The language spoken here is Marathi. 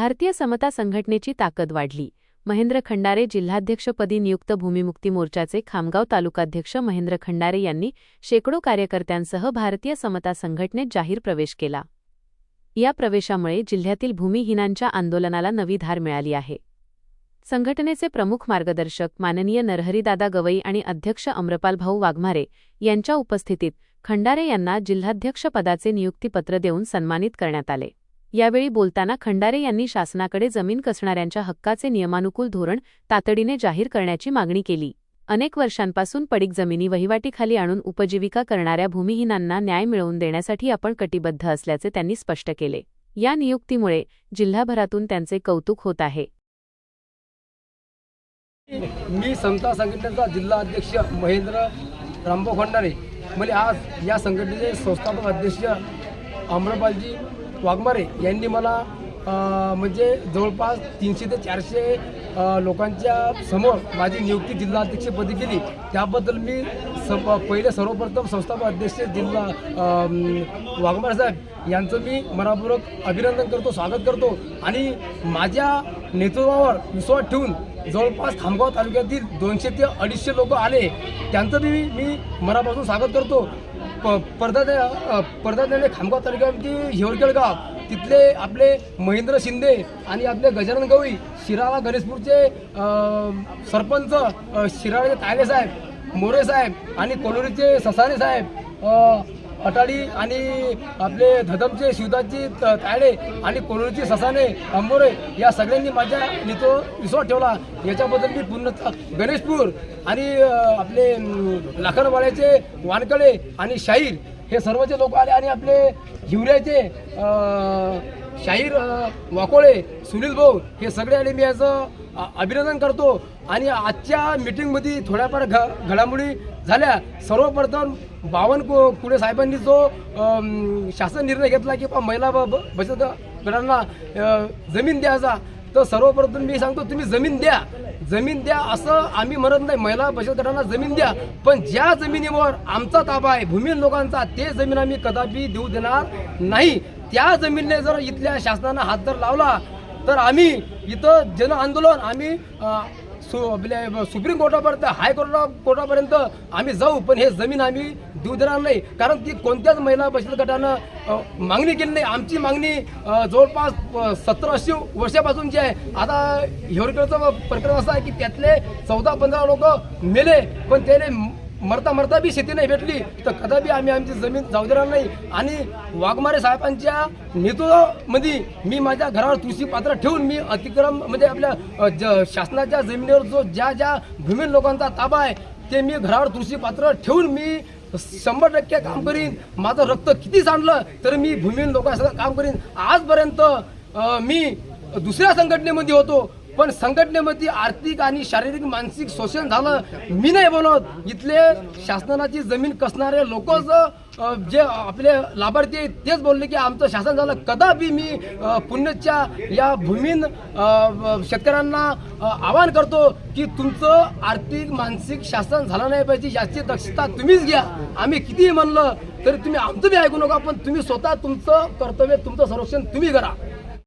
भारतीय समता संघटनेची ताकद वाढली. महेंद्र खंडारे जिल्हाध्यक्षपदी नियुक्त. भूमिमुक्ती मोर्चाचे खामगाव तालुकाध्यक्ष महेंद्र खंडारे यांनी शेकडो कार्यकर्त्यांसह भारतीय समता संघटनेत जाहीर प्रवेश केला. या प्रवेशामुळे जिल्ह्यातील भूमिहीनांच्या आंदोलनाला नवी धार मिळाली आहे. संघटनेचे प्रमुख मार्गदर्शक माननीय नरहरीदादा गवई आणि अध्यक्ष अमरपालभाऊ वाघमारे यांच्या उपस्थितीत खंडारे यांना जिल्हाध्यक्षपदाचे नियुक्तीपत्र देऊन सन्मानित करण्यात आले. यावेळी बोलताना खंडारे यांनी शासनाकडे जमीन कसणाऱ्यांच्या हक्काचे नियमानुकूल धोरण तातडीने जाहीर करण्याची मागणी केली. अनेक वर्षांपासून पडीक जमिनी वहिवाटीखाली आणून उपजीविका करणाऱ्या भूमिहीनांना न्याय मिळवून देण्यासाठी आपण कटिबद्ध असल्याचे त्यांनी स्पष्ट केले. या नियुक्तीमुळे जिल्हाभरातून त्यांचे कौतुक होत आहे. मी समता संघटनेचा जिल्हा अध्यक्ष महेंद्र रामभाऊ खंडारे. मला आज या संघटनेचे संस्थापक अध्यक्ष अमरपालजी वाघमारे यांनी मला म्हणजे जवळपास 300 ते 400 लोकांच्या समोर माझी नियुक्ती जिल्हाध्यक्षपदी केली. त्याबद्दल मी पहिले सर्वप्रथम संस्थापक अध्यक्ष जिल्हा वाघमारे साहेब यांचं मी मनापूर्वक अभिनंदन करतो, स्वागत करतो. आणि माझ्या नेतृत्वावर विश्वास ठेवून जवळपास खामगाव तालुक्यातील 200 ते 250 लोक आले. त्यांचं मी मनापासून स्वागत करतो. पडदाने खामगाव तालुक्यामध्ये हिवरखेड गाव तिथले आपले महेंद्र शिंदे आणि आपले गजानन गवई, शिराळा गणेशपूरचे सरपंच शिराळाचे तायले साहेब, मोरे साहेब आणि कोलोरीचे ससाने साहेब, अटाडी आणि आपले धदमचे शिवदासजी तायडे आणि कोलोरीचे ससाने अंबोरे या सगळ्यांनी माझ्या विश्वास ठेवला. याच्याबद्दल मी पूर्ण गणेशपूर आणि आपले लाखनवाड्याचे वानकडे आणि शाहीर हे सर्वचे लोक आले आणि आपले हिवऱ्याचे शाहीर वाकोळे, सुनील भाऊ हे सगळे आले. मी याचं अभिनंदन करतो. आणि आजच्या मीटिंगमध्ये थोड्याफार घडामोडी झाल्या. सर्वप्रथम बावनकुळे साहेबांनी जो शासन निर्णय घेतला की महिला बचत गटांना जमीन द्यायचा, तर सर्वप्रथम मी सांगतो तुम्ही जमीन द्या असं आम्ही म्हणत नाही. महिला बचत गटांना जमीन द्या, पण ज्या जमिनीवर आमचा ताबा आहे भूमिहीन लोकांचा ते जमीन आम्ही कदापि देऊ देणार नाही. त्या जमिनीने जर इथल्या शासनानं हात जर लावला तर आम्ही इथं जन आंदोलन आम्ही सुप्रीम कोर्टापर्यंत कोर्टापर्यंत आम्ही जाऊ, पण हे जमीन आम्ही देऊ देणार नाही. कारण ती कोणत्याच महिला बचत गटानं मागणी केली नाही. आमची मागणी जवळपास 70-80 वर्षापासूनची आहे. आता हिवरखेडचं प्रकरण असं आहे की त्यातले 14-15 लोक मेले, पण त्याने मरता बी शेती नाही भेटली, तर कदापि आम्ही आमची जमीन जाऊ देणार नाही. आणि वाघमारे साहेबांच्या नेतृत्वामध्ये मी माझ्या घरावर तुळशी पात्र ठेवून मी अतिक्रम म्हणजे आपल्या शासनाच्या जमिनीवर जो ज्या भूमिहीन लोकांचा ताबा आहे ते मी घरावर तुळशी पात्र ठेवून मी 100% काम करीन. माझं रक्त किती सांडलं तर मी भूमिहीन लोकांसह काम करीन. आजपर्यंत मी दुसऱ्या संघटनेमध्ये होतो, पण संघटनेमध्ये आर्थिक आणि शारीरिक मानसिक शोषण झालं. मी नाही बनवत. इथले शासनाची जमीन कसणारे लोकच जे आपले लाभार्थी आहेत तेच बोलले की आमचं शासन झालं. कदापि मी पुण्याच्या या भूमिहीन शेतकऱ्यांना आवाहन करतो की तुमचं आर्थिक मानसिक शासन झालं नाही पाहिजे, याची दक्षता तुम्हीच घ्या. आम्ही कितीही म्हणलं तरी तुम्ही आमचं बी ऐकू नका, पण तुम्ही स्वतः तुमचं कर्तव्य तुमचं संरक्षण तुम्ही करा.